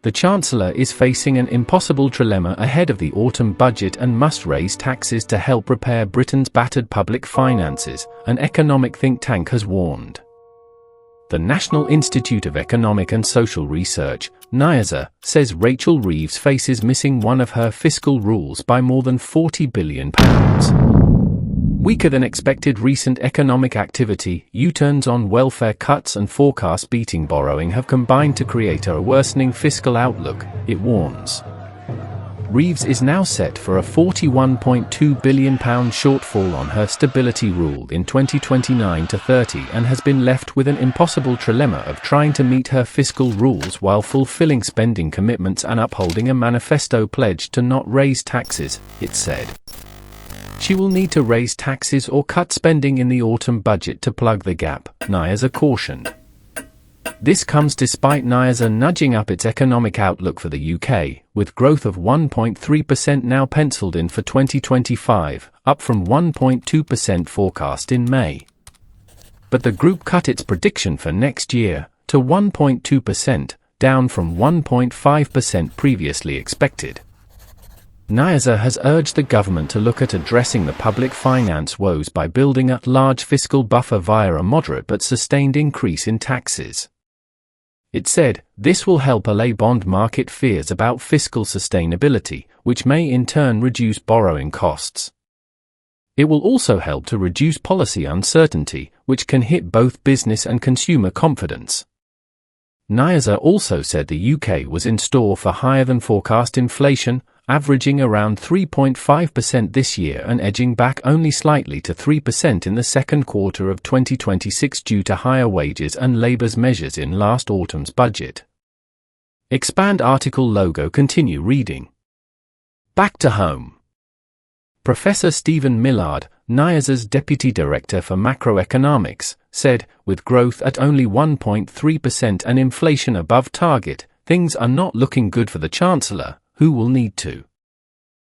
The Chancellor is facing an impossible trilemma ahead of the autumn budget and must raise taxes to help repair Britain's battered public finances, an economic think tank has warned. The National Institute of Economic and Social Research, NIESR, says Rachel Reeves faces missing one of her fiscal rules by more than £40 billion. Weaker than expected recent economic activity, U-turns on welfare cuts and forecast beating borrowing have combined to create a worsening fiscal outlook, it warns. Reeves is now set for a £41.2 billion shortfall on her stability rule in 2029-30 and has been left with an impossible trilemma of trying to meet her fiscal rules while fulfilling spending commitments and upholding a manifesto pledge to not raise taxes, it said. She will need to raise taxes or cut spending in the autumn budget to plug the gap, NIESR cautioned. This comes despite NIESR nudging up its economic outlook for the UK, with growth of 1.3% now penciled in for 2025, up from 1.2% forecast in May. But the group cut its prediction for next year to 1.2%, down from 1.5% previously expected. NIESR has urged the government to look at addressing the public finance woes by building a large fiscal buffer via a moderate but sustained increase in taxes. It said, this will help allay bond market fears about fiscal sustainability, which may in turn reduce borrowing costs. It will also help to reduce policy uncertainty, which can hit both business and consumer confidence. NIESR also said the UK was in store for higher than forecast inflation, averaging around 3.5% this year and edging back only slightly to 3% in the second quarter of 2026 due to higher wages and Labour's measures in last autumn's budget. Expand article logo. Continue reading. Back to home. Professor Stephen Millard, NIESR's Deputy Director for Macroeconomics, said, with growth at only 1.3% and inflation above target, things are not looking good for the Chancellor, who will need to